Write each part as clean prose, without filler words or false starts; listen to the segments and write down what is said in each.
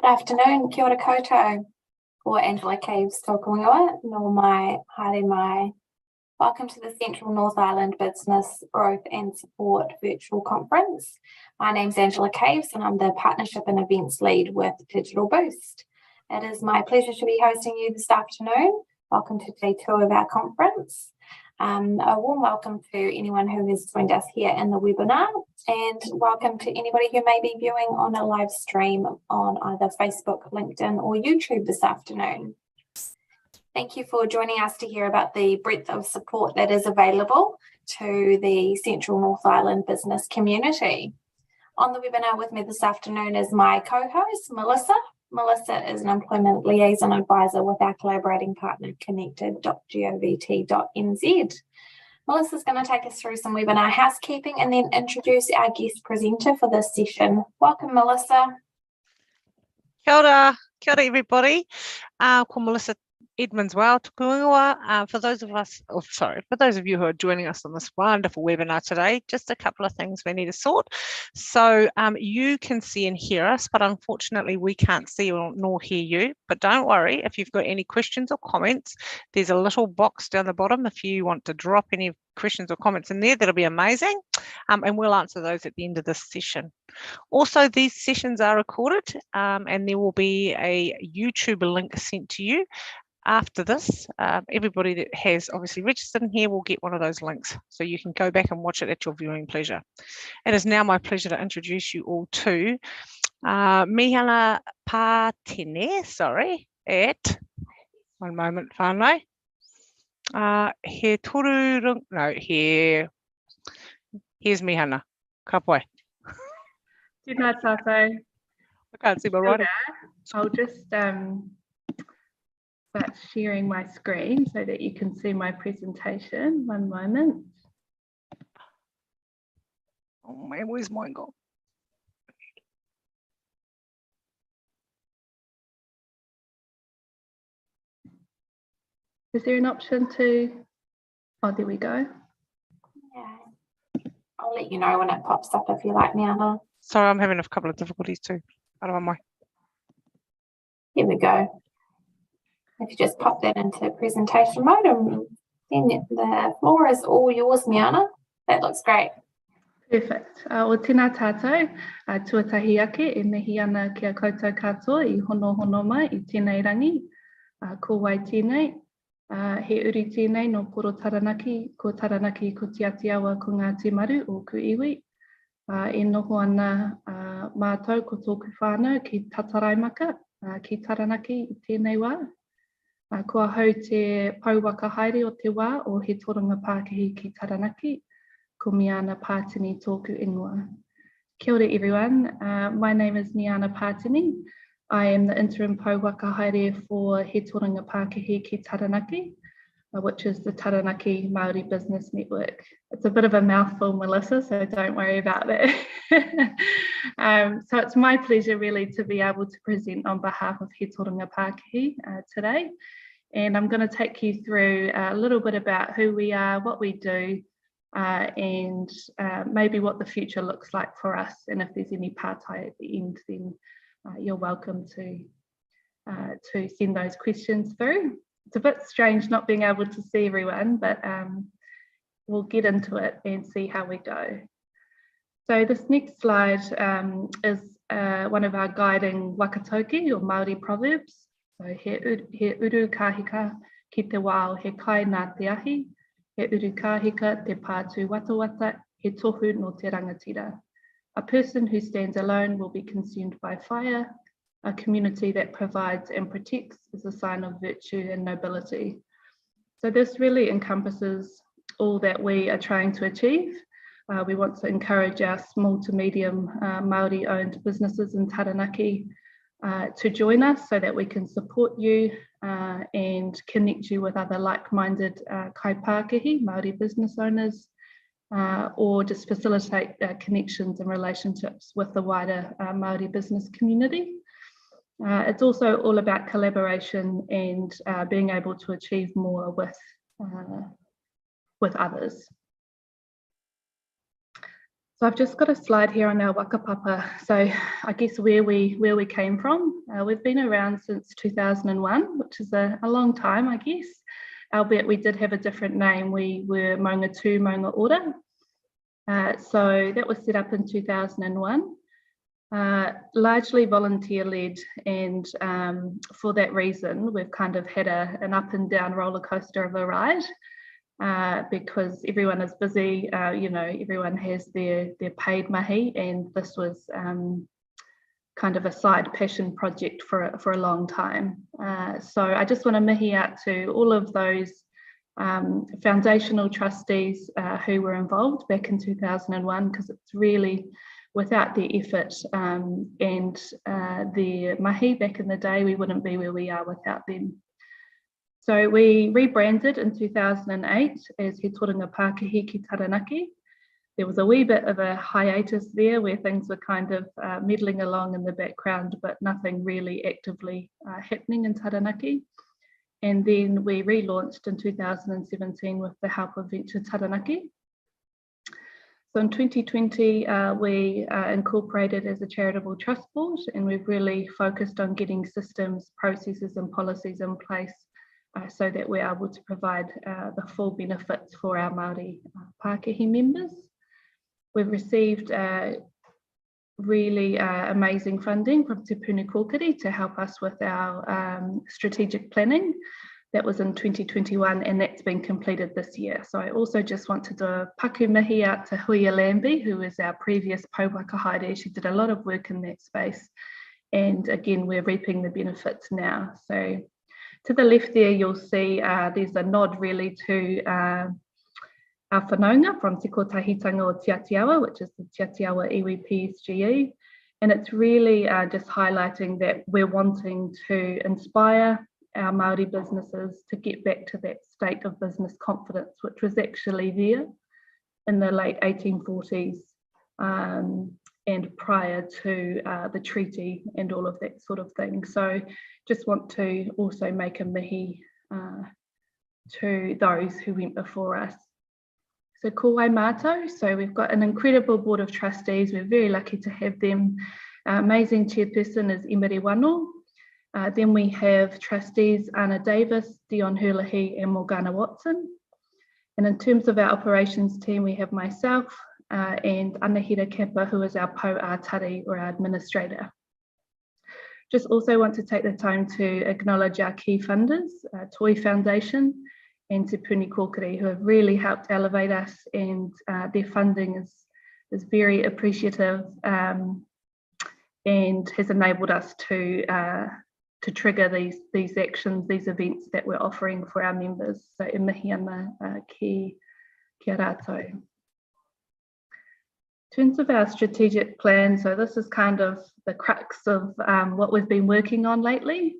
Good afternoon, kia ora koutou, or Angela Caves Toronga, nor mai, haere mai. Welcome to the Central North Island Business Growth and Support Virtual Conference. My name's Angela Caves and I'm the Partnership and Events Lead with Digital Boost. It is my pleasure to be hosting you this afternoon. Welcome to day 2 of our conference. A warm welcome to anyone who has joined us here in the webinar, and welcome to anybody who may be viewing on a live stream on either Facebook, LinkedIn or YouTube this afternoon. Thank you for joining us to hear about the breadth of support that is available to the Central North Island business community. On the webinar with me this afternoon is my co-host, Melissa. Melissa is an employment liaison advisor with our collaborating partner connected.govt.nz. Melissa's going to take us through some webinar housekeeping and then introduce our guest presenter for this session. Welcome, Melissa. Kia ora everybody. Ko Melissa Edmonds well, tukuingoa. For those of you who are joining us on this wonderful webinar today, just a couple of things we need to sort. So you can see and hear us, but unfortunately we can't see nor hear you. But don't worry, if you've got any questions or comments, there's a little box down the bottom. If you want to drop any questions or comments in there, that'll be amazing. And we'll answer those at the end of this session. Also, these sessions are recorded and there will be a YouTube link sent to you. After this, everybody that has obviously registered in here will get one of those links, so you can go back and watch it at your viewing pleasure. It is now my pleasure to introduce you all to Mihana Patene, at, one moment, whānau. He Toronga, no, here's Mihana, ka pai. Tēnā tātou. I can't see my writing. I'll just start sharing my screen so that you can see my presentation. One moment. Oh man, where's mine gone? Is there an option to, oh, there we go. Yeah, I'll let you know when it pops up if you like, Miana. Sorry, I'm having a couple of difficulties too. I don't know why. Here we go. If you just pop that into presentation mode, and then the floor is all yours, Miana. That looks great. Perfect. O tēnā tātou, tuatahi ake e mihi ana kia koutou katoa I hono mai I tēnei rangi. Ko wai tēnei, he uri tēnei no koro Taranaki, ko Taranaki ko te atiawa ko ngā te maru o ku iwi. E noho ana mātou ko tōku whānau ki Tataraimaka, ki Taranaki I tēnei wā. Kua hau te pauwaka haere o te wā o He Toronga Pakihi ki Taranaki, ko Miana Patini tōku ingoa. Kia ora everyone, my name is Miana Patini. I am the interim pauwaka haere for He Toronga Pakihi ki Taranaki, which is the Taranaki Māori Business Network. It's a bit of a mouthful, Melissa, so don't worry about that. So it's my pleasure really to be able to present on behalf of He Toronga Pakihi today. And I'm going to take you through a little bit about who we are, what we do, and maybe what the future looks like for us. And if there's any partai at the end, then you're welcome to send those questions through. It's a bit strange not being able to see everyone, but we'll get into it and see how we go. So this next slide is one of our guiding wakatoki or Māori proverbs. So he uru kahika ki te wao he kai nā te ahi, he uru kahika te pātū watawata, he tohu no te rangatira. A person who stands alone will be consumed by fire. A community that provides and protects is a sign of virtue and nobility. So this really encompasses all that we are trying to achieve. We want to encourage our small to medium Māori owned businesses in Taranaki to join us so that we can support you and connect you with other like-minded kai Pākihi, Māori business owners, or just facilitate connections and relationships with the wider Māori business community. It's also all about collaboration and being able to achieve more with others. So I've just got a slide here on our whakapapa. So I guess where we came from. We've been around since 2001, which is a long time, I guess. Albeit we did have a different name. We were Maunga 2 Maunga Ora. So that was set up in 2001. Largely volunteer-led, and for that reason, we've kind of had an up and down roller coaster of a ride. Because everyone is busy, everyone has their paid mahi, and this was kind of a side passion project for a long time. So I just want to mihi out to all of those foundational trustees who were involved back in 2001, because it's really without their effort and their mahi back in the day, we wouldn't be where we are without them. So we rebranded in 2008 as He Toronga Pakihi ki Taranaki. There was a wee bit of a hiatus there where things were kind of meddling along in the background, but nothing really actively happening in Taranaki. And then we relaunched in 2017 with the help of Venture Taranaki. So in 2020, we incorporated as a charitable trust board, and we've really focused on getting systems, processes and policies in place so that we're able to provide the full benefits for our Māori Pakihi members. We've received really amazing funding from Te Puni Kōkiri to help us with our strategic planning. That was in 2021, and that's been completed this year. So I also just want to do a paku mihi out to Huia Lambie, who is our previous pouaka haere. She did a lot of work in that space. And again, we're reaping the benefits now. So to the left there, you'll see there's a nod really to our whanaunga from Te Kotahitanga o Te Atiawa, which is the Te Atiawa Iwi PSGE. And it's really just highlighting that we're wanting to inspire our Māori businesses to get back to that state of business confidence, which was actually there in the late 1840s and prior to the treaty and all of that sort of thing. So just want to also make a mihi to those who went before us. So ko wai mātou. So we've got an incredible board of trustees. We're very lucky to have them. Amazing chairperson is Emery Wano. Then we have trustees Anna Davis, Dion Hurlahi and Morgana Watson. And in terms of our operations team, we have myself and Anahira Kappa, who is our Pau Ātari or our administrator. Just also want to take the time to acknowledge our key funders, Toi Foundation and Te Puni Kōkiri, who have really helped elevate us, and their funding is very appreciative and has enabled us to trigger these actions, these events that we're offering for our members. So e mihi ana ki a rātou. In terms of our strategic plan, so this is kind of the crux of what we've been working on lately.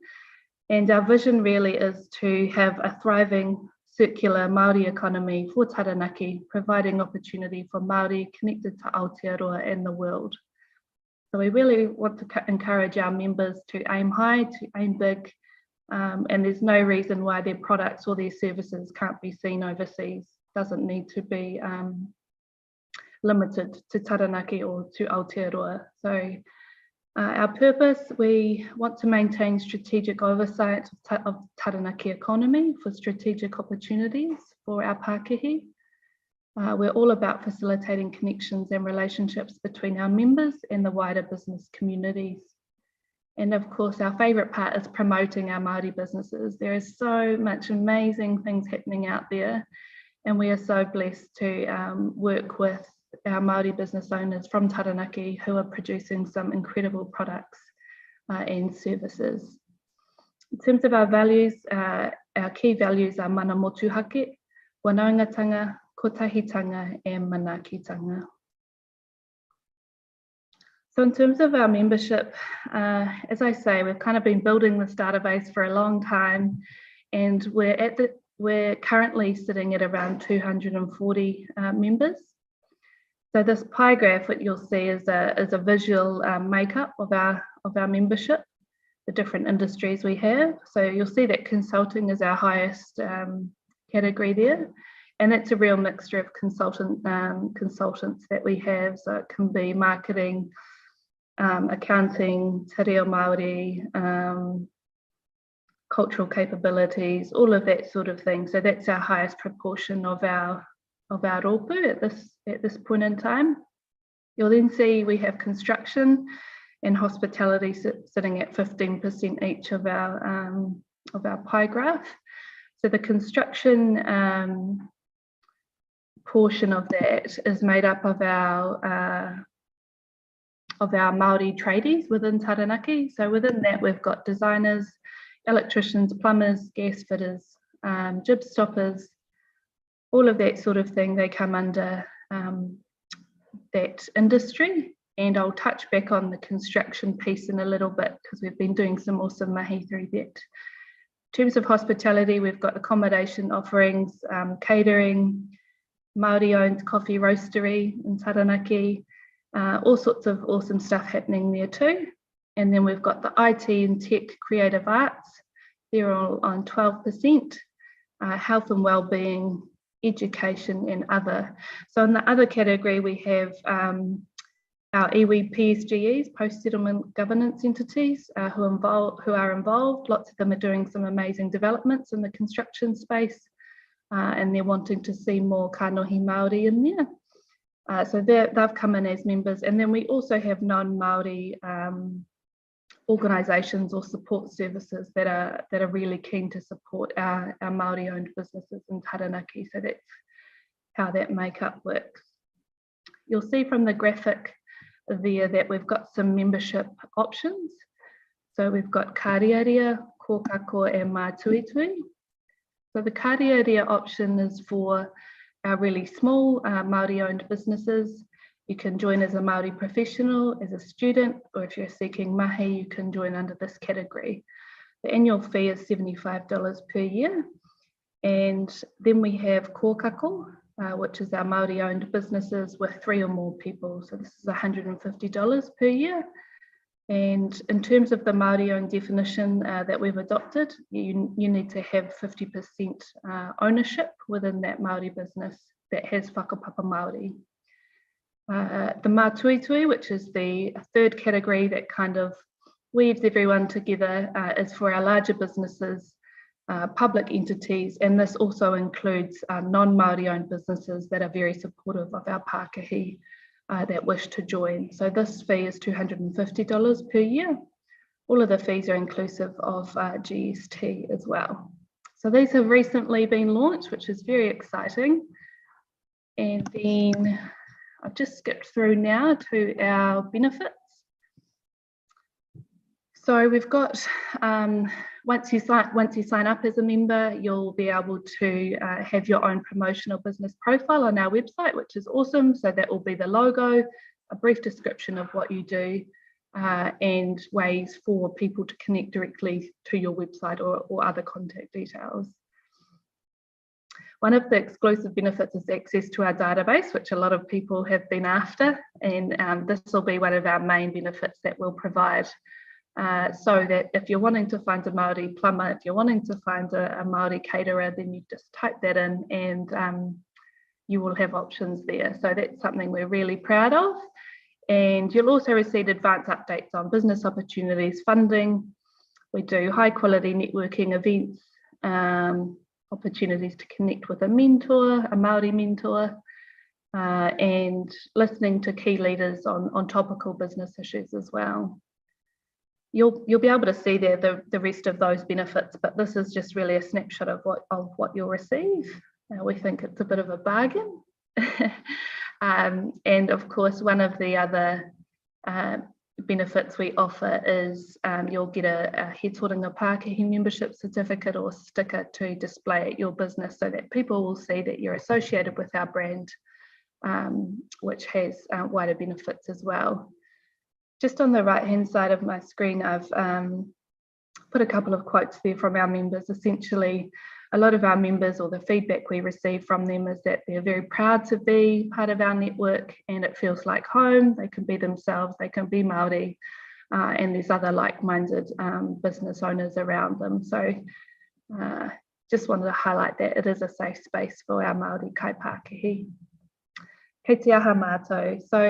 And our vision really is to have a thriving circular Māori economy for Taranaki, providing opportunity for Māori connected to Aotearoa and the world. So we really want to encourage our members to aim high, to aim big, and there's no reason why their products or their services can't be seen overseas. Doesn't need to be limited to Taranaki or to Aotearoa. So our purpose, we want to maintain strategic oversight of Taranaki economy for strategic opportunities for our Pakihi. We're all about facilitating connections and relationships between our members and the wider business communities. And of course, our favourite part is promoting our Māori businesses. There is so much amazing things happening out there, and we are so blessed to work with our Māori business owners from Taranaki who are producing some incredible products and services. In terms of our values, our key values are mana motuhake, whanaungatanga, kotahitanga and manakitanga. So in terms of our membership, as I say, we've kind of been building this database for a long time, and we're currently sitting at around 240 members. So this pie graph, what you'll see is a visual makeup of our membership, the different industries we have. So you'll see that consulting is our highest category there. And it's a real mixture of consultants that we have. So it can be marketing, accounting, te reo Māori, cultural capabilities, all of that sort of thing. So that's our highest proportion of our rōpū at this point in time. You'll then see we have construction and hospitality sitting at 15% each of our pie graph. So the construction portion of that is made up of our Māori tradies within Taranaki. So within that, we've got designers, electricians, plumbers, gas fitters, jib stoppers, all of that sort of thing. They come under that industry. And I'll touch back on the construction piece in a little bit because we've been doing some awesome mahi through that. In terms of hospitality, we've got accommodation offerings, catering, Māori-owned coffee roastery in Taranaki, all sorts of awesome stuff happening there too. And then we've got the IT and tech creative arts. They're all on 12%, health and wellbeing, education and other. So in the other category, we have our iwi PSGEs, post-settlement governance entities, who are involved. Lots of them are doing some amazing developments in the construction space, and they're wanting to see more kanohi Māori in there. So they've come in as members. And then we also have non-Māori organisations or support services that are really keen to support our Māori-owned businesses in Taranaki. So that's how that makeup works. You'll see from the graphic there that we've got some membership options. So we've got Kāriaria, Kōkako and Mātuitui. So the Kāriaria option is for our really small Māori-owned businesses. You can join as a Māori professional, as a student, or if you're seeking mahi, you can join under this category. The annual fee is $75 per year. And then we have Kōkako, which is our Māori-owned businesses with 3 or more people. So this is $150 per year. And in terms of the Māori-owned definition that we've adopted, you need to have 50% ownership within that Māori business that has whakapapa Māori. The Mātuitui, which is the third category that kind of weaves everyone together, is for our larger businesses, public entities, and this also includes non-Māori owned businesses that are very supportive of our Pakihi that wish to join. So this fee is $250 per year. All of the fees are inclusive of GST as well. So these have recently been launched, which is very exciting. And then I've just skipped through now to our benefits. So we've got, once you sign up as a member, you'll be able to have your own promotional business profile on our website, which is awesome. So that will be the logo, a brief description of what you do, and ways for people to connect directly to your website or other contact details. One of the exclusive benefits is access to our database, which a lot of people have been after, and this will be one of our main benefits that we'll provide. So that if you're wanting to find a Māori plumber, if you're wanting to find a Māori caterer, then you just type that in and you will have options there. So that's something we're really proud of. And you'll also receive advanced updates on business opportunities, funding. We do high quality networking events, opportunities to connect with a mentor, a Māori mentor, and listening to key leaders on topical business issues as well. You'll be able to see there the rest of those benefits, but this is just really a snapshot of what you'll receive. We think it's a bit of a bargain. And of course, one of the other benefits we offer is you'll get a He Toronga Pakihi membership certificate or sticker to display at your business so that people will see that you're associated with our brand, which has wider benefits as well. Just on the right-hand side of my screen, I've put a couple of quotes there from our members. Essentially, a lot of our members, or the feedback we receive from them, is that they're very proud to be part of our network and it feels like home. They can be themselves, they can be Māori, and there's other like-minded business owners around them. So just wanted to highlight that it is a safe space for our Māori kai Pakihi. Kei te aha mātou. So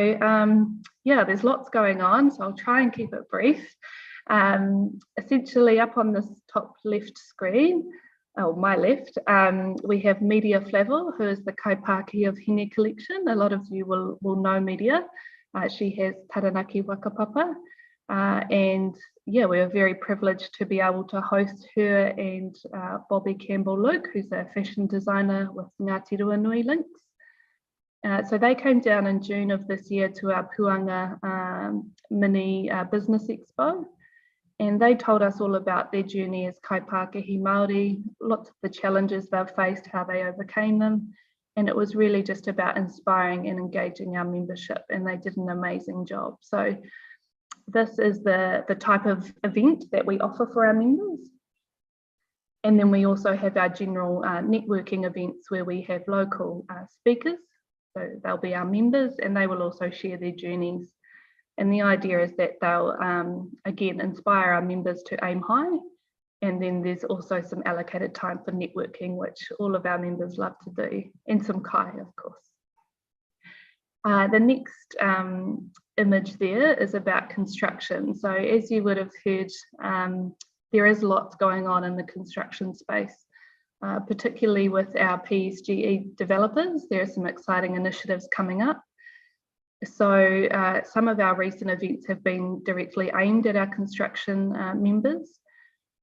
yeah, there's lots going on, so I'll try and keep it brief. Essentially up on this top left screen, my left, we have Media Flavel, who is the kai Pakihi of Hine Collection. A lot of you will know Media. She has Taranaki whakapapa. And yeah, we are very privileged to be able to host her and Bobby Campbell-Luke, who's a fashion designer with Ngāti Ruanui links. So they came down in June of this year to our Puanga mini business expo, and they told us all about their journey as kai Pakihi Māori, lots of the challenges they've faced, how they overcame them, and it was really just about inspiring and engaging our membership, and they did an amazing job. So this is the type of event that we offer for our members. And then we also have our general networking events where we have local speakers. So they'll be our members and they will also share their journeys. And the idea is that they'll, again, inspire our members to aim high. And then there's also some allocated time for networking, which all of our members love to do, and some kai, of course. The next image there is about construction. So as you would have heard, there is lots going on in the construction space. Particularly with our PSGE developers, there are some exciting initiatives coming up. So some of our recent events have been directly aimed at our construction members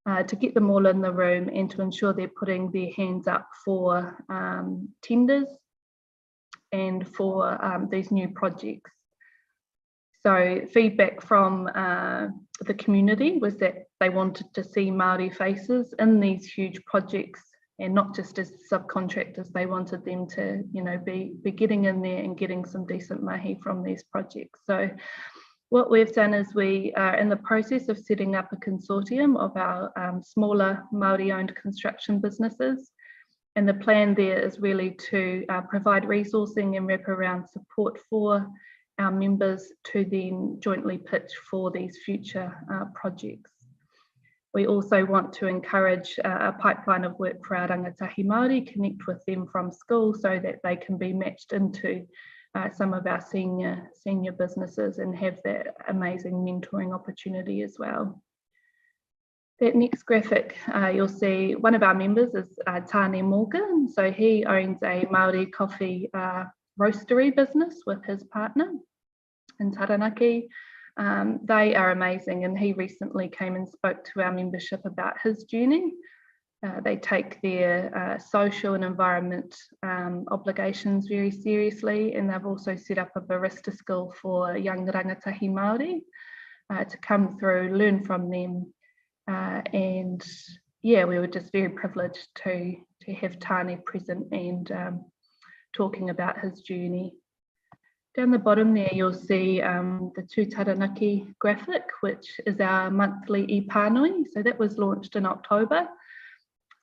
to get them all in the room and to ensure they're putting their hands up for tenders and for these new projects. So feedback from the community was that they wanted to see Māori faces in these huge projects, and not just as subcontractors. They wanted them to, you know, be getting in there and getting some decent mahi from these projects. So what we've done is we are in the process of setting up a consortium of our smaller Māori-owned construction businesses. And the plan there is really to provide resourcing and wraparound support for our members to then jointly pitch for these future projects. We also want to encourage a pipeline of work for our rangatahi Māori, connect with them from school so that they can be matched into some of our senior businesses and have that amazing mentoring opportunity as well. That next graphic, you'll see one of our members is Tāne Morgan. So he owns a Māori coffee roastery business with his partner in Taranaki. They are amazing, and he recently came and spoke to our membership about his journey. They take their social and environment obligations very seriously, and they've also set up a barista school for young rangatahi Māori to come through, learn from them, and yeah, we were just very privileged to have Tāne present and talking about his journey. Down the bottom there, you'll see the Tū Taranaki graphic, which is our monthly e-pānui. So that was launched in October.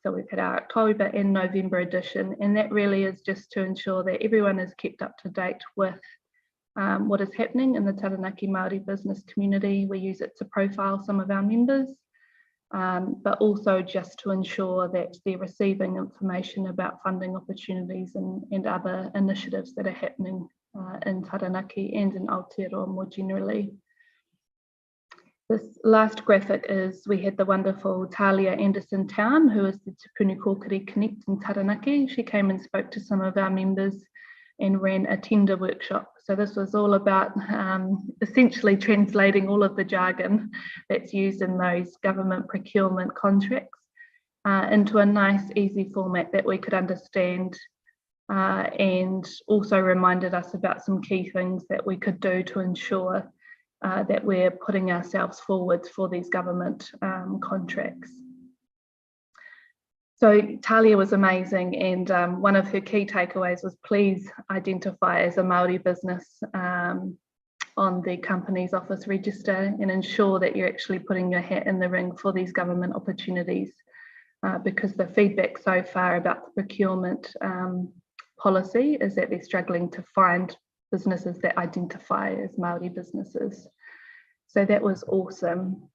So we've had our October and November edition, and that really is just to ensure that everyone is kept up to date with what is happening in the Taranaki Māori business community. We use it to profile some of our members, but also just to ensure that they're receiving information about funding opportunities and other initiatives that are happening in Taranaki and in Aotearoa more generally. This last graphic is, we had the wonderful Talia Anderson-Town, who is the Te Puni Kōkiri Connect in Taranaki. She came and spoke to some of our members and ran a tender workshop. So this was all about essentially translating all of the jargon that's used in those government procurement contracts into a nice, easy format that we could understand, and also reminded us about some key things that we could do to ensure that we're putting ourselves forward for these government contracts. So Talia was amazing, and one of her key takeaways was, please identify as a Māori business on the Companies Office register and ensure that you're actually putting your hat in the ring for these government opportunities, because the feedback so far about the procurement policy is that they're struggling to find businesses that identify as Māori businesses. So that was awesome.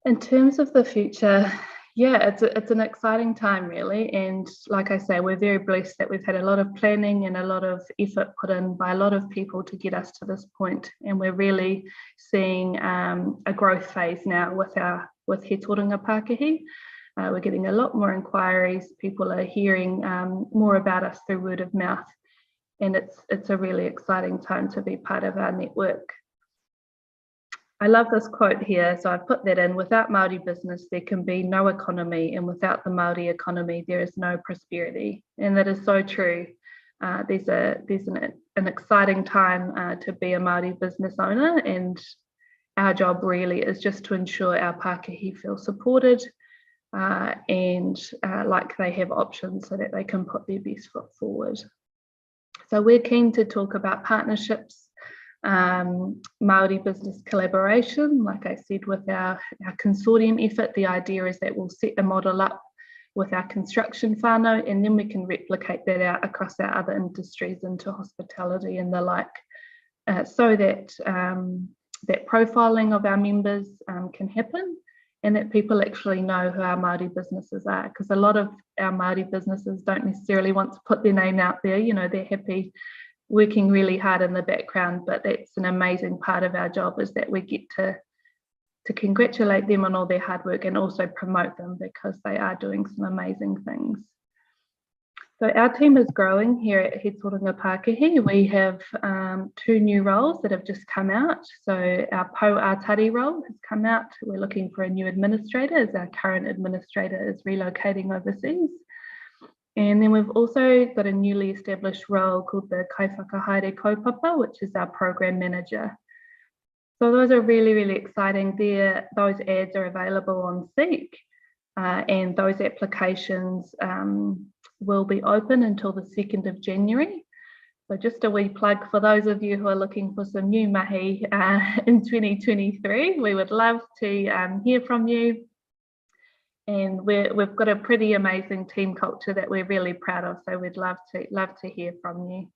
In terms of the future, Yeah, it's an exciting time really, and like I say, we're very blessed that we've had a lot of planning and a lot of effort put in by a lot of people to get us to this point, and we're really seeing a growth phase now with He Toronga Pakihi. We're getting a lot more inquiries. People are hearing more about us through word of mouth, and it's a really exciting time to be part of our network. I love this quote here, so I've put that in. Without Māori business, there can be no economy, and without the Māori economy, there is no prosperity. And that is so true. There's an exciting time to be a Māori business owner, and our job really is just to ensure our Pakihi feel supported and like they have options so that they can put their best foot forward. So we're keen to talk about partnerships, Māori business collaboration. Like I said, with our consortium effort, the idea is that we'll set a model up with our construction whānau, and then we can replicate that out across our other industries into hospitality and the like, so that that profiling of our members can happen, and that people actually know who our Māori businesses are, because a lot of our Māori businesses don't necessarily want to put their name out there. You know, they're happy working really hard in the background, but that's an amazing part of our job, is that we get to congratulate them on all their hard work and also promote them, because they are doing some amazing things. So our team is growing here at He Toronga Pakihi. We have 2 new roles that have just come out. So our Pou Ātari role has come out. We're looking for a new administrator, as our current administrator is relocating overseas. And then we've also got a newly established role called the Kaiwhakahaere Kaupapa, which is our program manager. So those are really, really exciting. Those ads are available on Seek, and those applications will be open until the 2nd of January. So just a wee plug for those of you who are looking for some new mahi in 2023. We would love to hear from you. And we've got a pretty amazing team culture that we're really proud of, so we'd love to hear from you.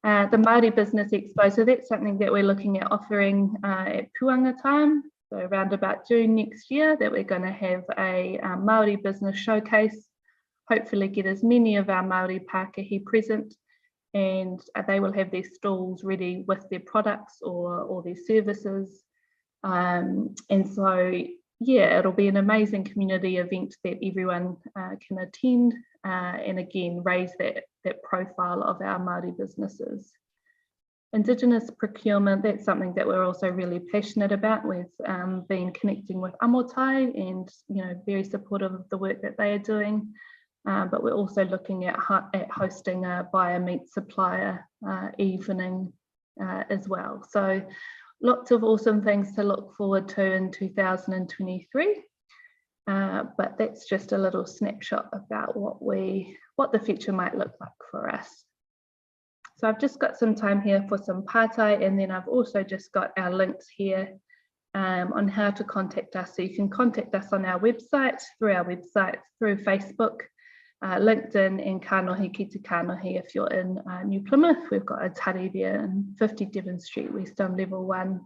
The Māori Business Expo, so that's something that we're looking at offering at Puanga time, so around about June next year, that we're going to have a Māori business showcase, hopefully get as many of our Māori Pakihi present, and they will have their stalls ready with their products or their services, and so yeah, it'll be an amazing community event that everyone can attend, and again raise that profile of our Māori businesses. Indigenous procurement, that's something that we're also really passionate about. We've been connecting with Amotai, and very supportive of the work that they are doing, but we're also looking at hosting a buyer meet supplier evening as well. So lots of awesome things to look forward to in 2023, but that's just a little snapshot about what the future might look like for us. So I've just got some time here for some pātai, and then I've also just got our links here on how to contact us. So you can contact us on our website, through Facebook, LinkedIn, and Kanohi ki te Kanohi if you're in New Plymouth. We've got a tari there in 50 Devon Street, West on level 1.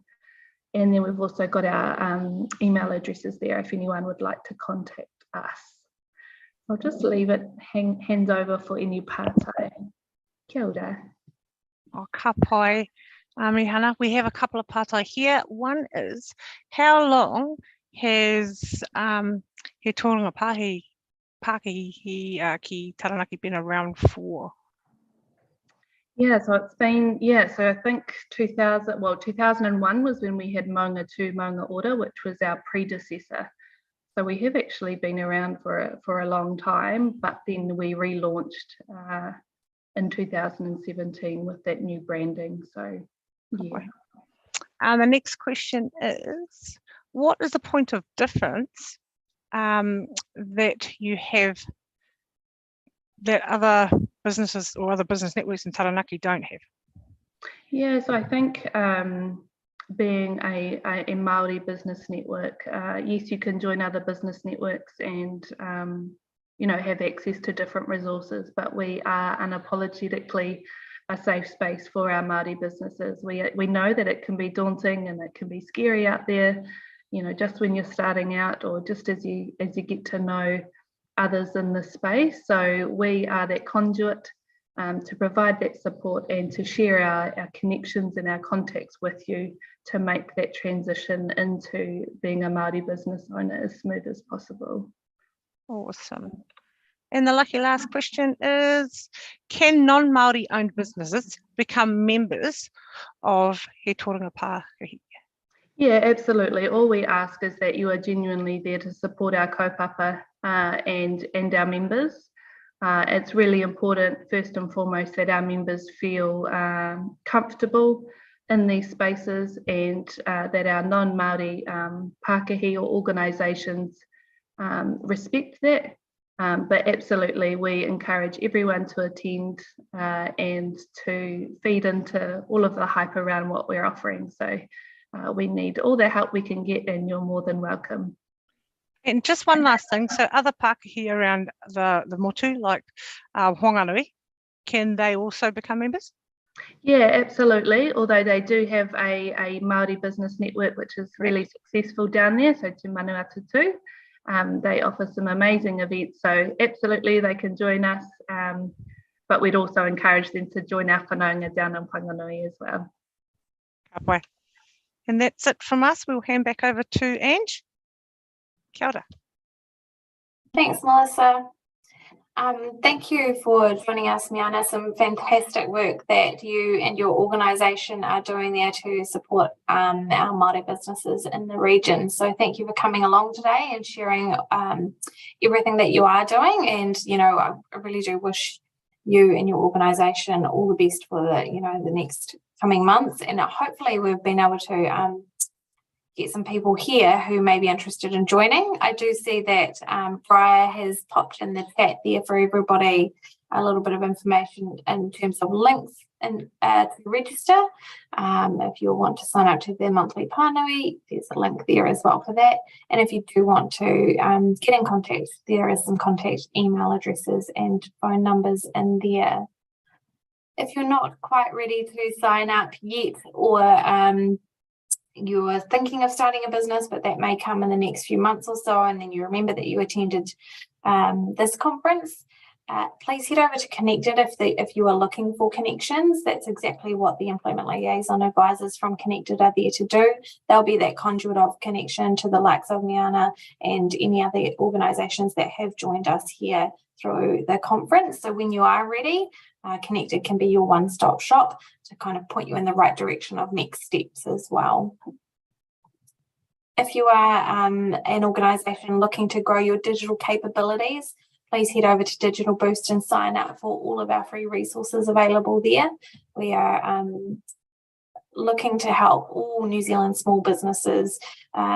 And then we've also got our email addresses there if anyone would like to contact us. I'll just leave it, hands over for any pātai. Kia ora. Oh, ka pai, Mihana. We have a couple of pātai here. One is, how long has He Toronga Pakihi ki Taranaki been around for? Yeah, so it's been, so I think 2001 was when we had Maunga 2 Maunga Order, which was our predecessor. So we have actually been around for a long time, but then we relaunched in 2017 with that new branding. So yeah. The next question is, what is the point of difference that you have that other businesses or other business networks in Taranaki don't have? Yeah, so I think being a Māori business network, yes, you can join other business networks and have access to different resources, but we are unapologetically a safe space for our Māori businesses. We know that it can be daunting and it can be scary out there, just when you're starting out or just as you get to know others in the space. So we are that conduit to provide that support and to share our connections and our contacts with you to make that transition into being a Māori business owner as smooth as possible. Awesome. And the lucky last question is, can non-Māori owned businesses become members of He Toronga Pakihi? Yeah, absolutely. All we ask is that you are genuinely there to support our kaupapa and our members. It's really important, first and foremost, that our members feel comfortable in these spaces and that our non-Māori Pakihi or organisations respect that. But absolutely, we encourage everyone to attend and to feed into all of the hype around what we're offering. So we need all the help we can get, and you're more than welcome. And just one last thing, so other Pakihi around the motu, like Honganui, can they also become members? Yeah, absolutely. Although they do have a Māori business network, which is really successful down there, so Te Manuata too. They offer some amazing events, so absolutely they can join us, but we'd also encourage them to join our whanaunga down in Whanganui as well. Kapoi. And that's it from us. We'll hand back over to Ange. Kia ora. Thanks, Melissa. Thank you for joining us, Miana. Some fantastic work that you and your organisation are doing there to support our Māori businesses in the region. So thank you for coming along today and sharing everything that you are doing. And, I really do wish you and your organisation all the best for the next coming months. And hopefully we've been able to get some people here who may be interested in joining. I do see that Briar has popped in the chat there for everybody a little bit of information in terms of links to register. If you want to sign up to their monthly pānui, there's a link there as well for that. And if you do want to get in contact, there is some contact email addresses and phone numbers in there. If you're not quite ready to sign up yet, or you're thinking of starting a business, but that may come in the next few months or so, and then you remember that you attended this conference, please head over to Connected if you are looking for connections. That's exactly what the Employment Liaison Advisors from Connected are there to do. They'll be that conduit of connection to the likes of Miana and any other organisations that have joined us here through the conference. So when you are ready, Connected can be your one-stop shop to kind of point you in the right direction of next steps as well. If you are an organisation looking to grow your digital capabilities, please head over to Digital Boost and sign up for all of our free resources available there. We are looking to help all New Zealand small businesses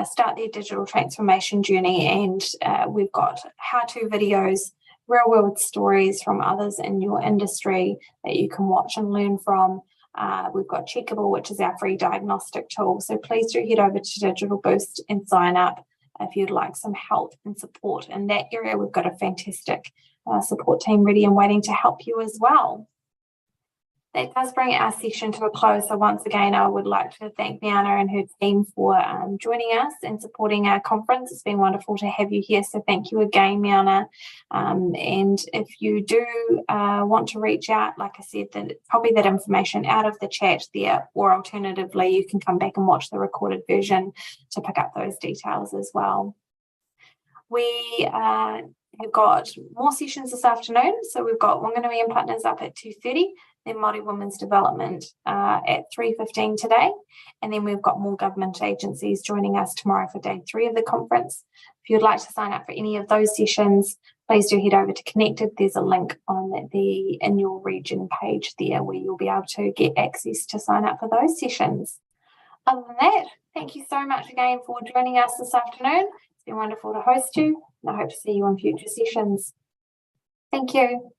start their digital transformation journey, and we've got how-to videos, real-world stories from others in your industry that you can watch and learn from. We've got Checkable, which is our free diagnostic tool. So please do head over to Digital Boost and sign up if you'd like some help and support in that area. We've got a fantastic support team ready and waiting to help you as well. That does bring our session to a close. So once again, I would like to thank Miana and her team for joining us and supporting our conference. It's been wonderful to have you here. So thank you again, Miana. And if you do want to reach out, like I said, probably that information out of the chat there, or alternatively, you can come back and watch the recorded version to pick up those details as well. We have got more sessions this afternoon. So we've got Wanganui and Partners up at 2:30. Then Māori Women's Development at 3:15 today. And then we've got more government agencies joining us tomorrow for day 3 of the conference. If you'd like to sign up for any of those sessions, please do head over to Connected. There's a link on the In Your Region page there where you'll be able to get access to sign up for those sessions. Other than that, thank you so much again for joining us this afternoon. It's been wonderful to host you, and I hope to see you on future sessions. Thank you.